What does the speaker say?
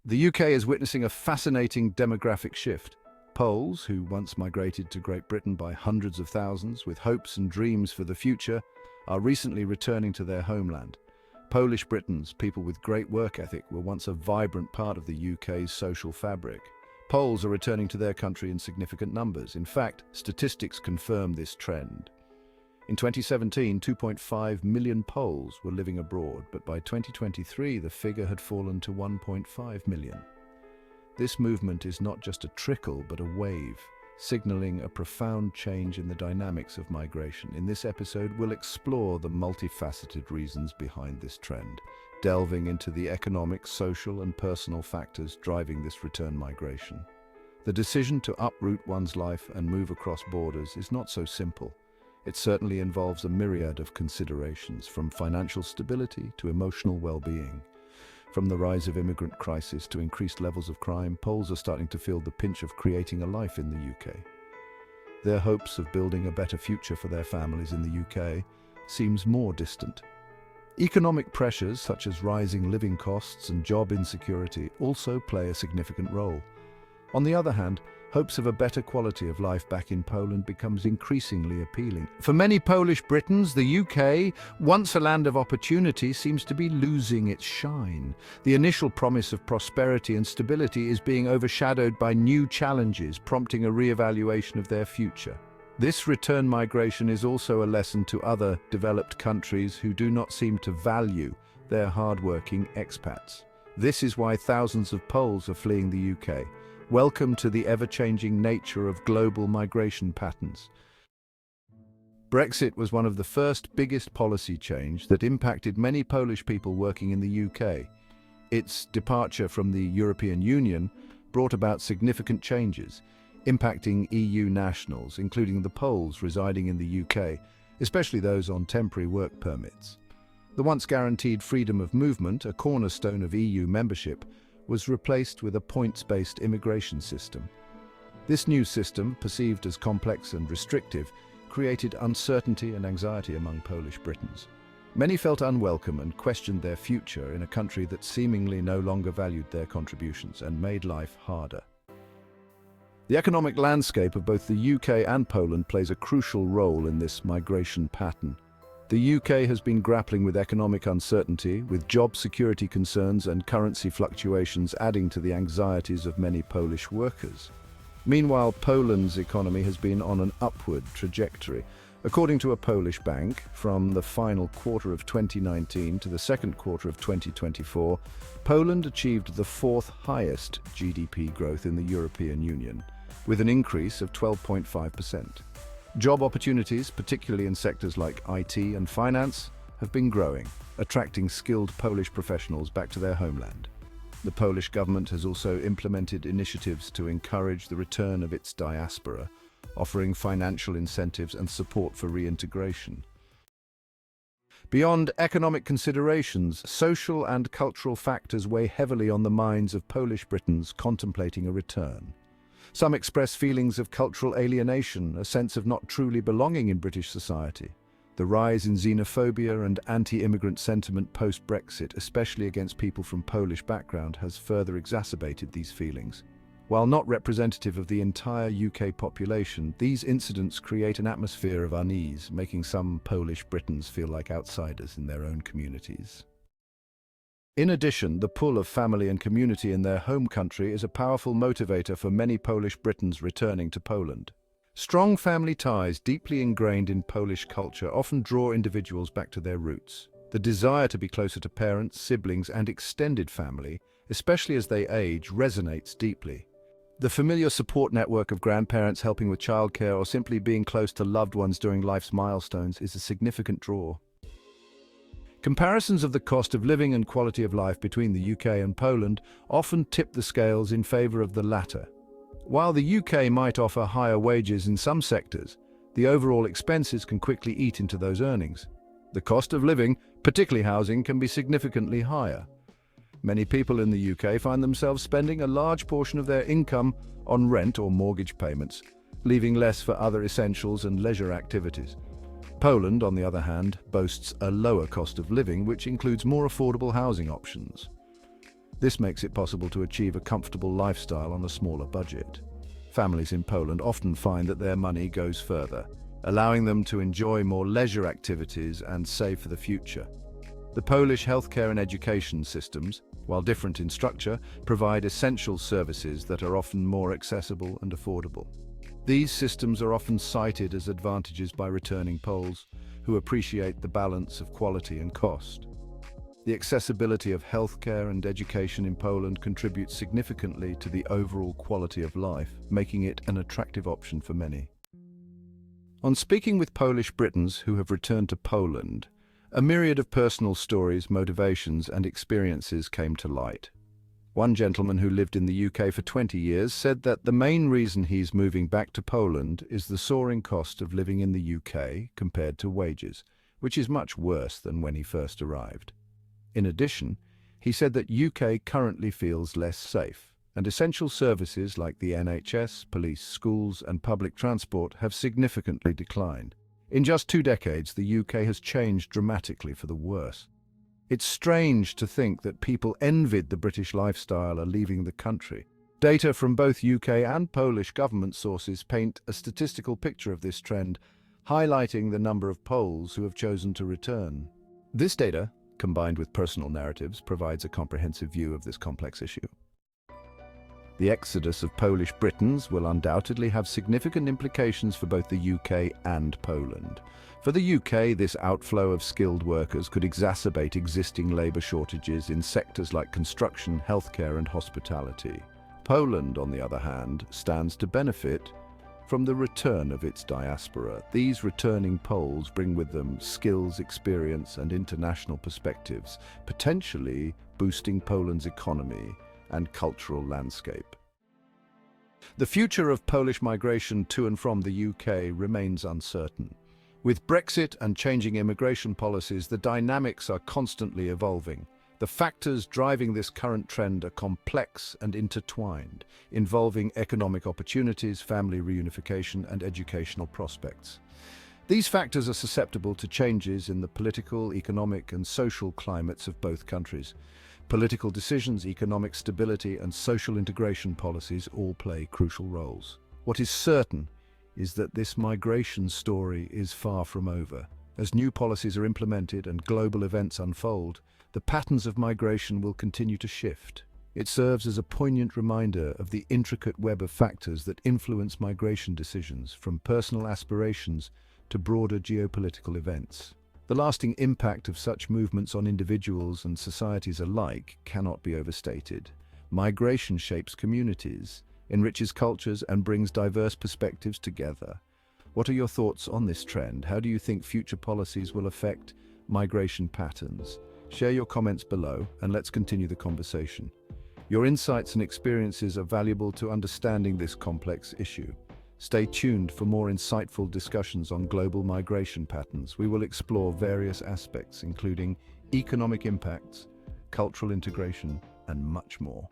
The UK is witnessing a fascinating demographic shift. Poles, who once migrated to Great Britain by hundreds of thousands with hopes and dreams for the future, are recently returning to their homeland. Polish Britons, people with great work ethic, were once a vibrant part of the UK's social fabric. Poles are returning to their country in significant numbers. In fact, statistics confirm this trend. In 2017, 2.5 million Poles were living abroad, but by 2023 the figure had fallen to 1.5 million. This movement is not just a trickle, but a wave, signaling a profound change in the dynamics of migration. In this episode, we'll explore the multifaceted reasons behind this trend, delving into the economic, social, and personal factors driving this return migration. The decision to uproot one's life and move across borders is not so simple. It certainly involves a myriad of considerations, from financial stability to emotional well-being. From the rise of immigrant crisis to increased levels of crime, Poles are starting to feel the pinch of creating a life in the UK. Their hopes of building a better future for their families in the UK seems more distant. Economic pressures such as rising living costs and job insecurity also play a significant role. On the other hand, hopes of a better quality of life back in Poland becomes increasingly appealing. For many Polish Britons, the UK, once a land of opportunity, seems to be losing its shine. The initial promise of prosperity and stability is being overshadowed by new challenges, prompting a re-evaluation of their future. This return migration is also a lesson to other developed countries who do not seem to value their hard-working expats. This is why thousands of Poles are fleeing the UK. Welcome to the ever-changing nature of global migration patterns. Brexit was one of the first biggest policy change that impacted many Polish people working in the UK. Its departure from the European Union brought about significant changes, impacting EU nationals, including the Poles residing in the UK, especially those on temporary work permits. The once guaranteed freedom of movement, a cornerstone of EU membership, was replaced with a points-based immigration system. This new system, perceived as complex and restrictive, created uncertainty and anxiety among Polish Britons. Many felt unwelcome and questioned their future in a country that seemingly no longer valued their contributions and made life harder. The economic landscape of both the UK and Poland plays a crucial role in this migration pattern. The UK has been grappling with economic uncertainty, with job security concerns and currency fluctuations adding to the anxieties of many Polish workers. Meanwhile, Poland's economy has been on an upward trajectory. According to a Polish bank, from the final quarter of 2019 to the second quarter of 2024, Poland achieved the fourth highest GDP growth in the European Union, with an increase of 12.5%. Job opportunities, particularly in sectors like IT and finance, have been growing, attracting skilled Polish professionals back to their homeland. The Polish government has also implemented initiatives to encourage the return of its diaspora, offering financial incentives and support for reintegration. Beyond economic considerations, social and cultural factors weigh heavily on the minds of Polish Britons contemplating a return. Some express feelings of cultural alienation, a sense of not truly belonging in British society. The rise in xenophobia and anti-immigrant sentiment post-Brexit, especially against people from Polish background, has further exacerbated these feelings. While not representative of the entire UK population, these incidents create an atmosphere of unease, making some Polish Britons feel like outsiders in their own communities. In addition, the pull of family and community in their home country is a powerful motivator for many Polish Britons returning to Poland. Strong family ties, deeply ingrained in Polish culture, often draw individuals back to their roots. The desire to be closer to parents, siblings, and extended family, especially as they age, resonates deeply. The familiar support network of grandparents helping with childcare or simply being close to loved ones during life's milestones is a significant draw. Comparisons of the cost of living and quality of life between the UK and Poland often tip the scales in favour of the latter. While the UK might offer higher wages in some sectors, the overall expenses can quickly eat into those earnings. The cost of living, particularly housing, can be significantly higher. Many people in the UK find themselves spending a large portion of their income on rent or mortgage payments, leaving less for other essentials and leisure activities. Poland, on the other hand, boasts a lower cost of living, which includes more affordable housing options. This makes it possible to achieve a comfortable lifestyle on a smaller budget. Families in Poland often find that their money goes further, allowing them to enjoy more leisure activities and save for the future. The Polish healthcare and education systems, while different in structure, provide essential services that are often more accessible and affordable. These systems are often cited as advantages by returning Poles, who appreciate the balance of quality and cost. The accessibility of healthcare and education in Poland contributes significantly to the overall quality of life, making it an attractive option for many. On speaking with Polish Britons who have returned to Poland, a myriad of personal stories, motivations, and experiences came to light. One gentleman who lived in the UK for 20 years said that the main reason he's moving back to Poland is the soaring cost of living in the UK compared to wages, which is much worse than when he first arrived. In addition, he said that UK currently feels less safe, and essential services like the NHS, police, schools, and public transport have significantly declined. In just 2 decades, the UK has changed dramatically for the worse. It's strange to think that people envied the British lifestyle are leaving the country. Data from both UK and Polish government sources paint a statistical picture of this trend, highlighting the number of Poles who have chosen to return. This data, combined with personal narratives, provides a comprehensive view of this complex issue. The exodus of Polish Britons will undoubtedly have significant implications for both the UK and Poland. For the UK, this outflow of skilled workers could exacerbate existing labour shortages in sectors like construction, healthcare, and hospitality. Poland, on the other hand, stands to benefit from the return of its diaspora. These returning Poles bring with them skills, experience, and international perspectives, potentially boosting Poland's economy and cultural landscape. The future of Polish migration to and from the UK remains uncertain. With Brexit and changing immigration policies, the dynamics are constantly evolving. The factors driving this current trend are complex and intertwined, involving economic opportunities, family reunification, and educational prospects. These factors are susceptible to changes in the political, economic, and social climates of both countries. Political decisions, economic stability, and social integration policies all play crucial roles. What is certain is that this migration story is far from over. As new policies are implemented and global events unfold, the patterns of migration will continue to shift. It serves as a poignant reminder of the intricate web of factors that influence migration decisions, from personal aspirations to broader geopolitical events. The lasting impact of such movements on individuals and societies alike cannot be overstated. Migration shapes communities, enriches cultures, and brings diverse perspectives together. What are your thoughts on this trend? How do you think future policies will affect migration patterns? Share your comments below, and let's continue the conversation. Your insights and experiences are valuable to understanding this complex issue. Stay tuned for more insightful discussions on global migration patterns. We will explore various aspects, including economic impacts, cultural integration, and much more.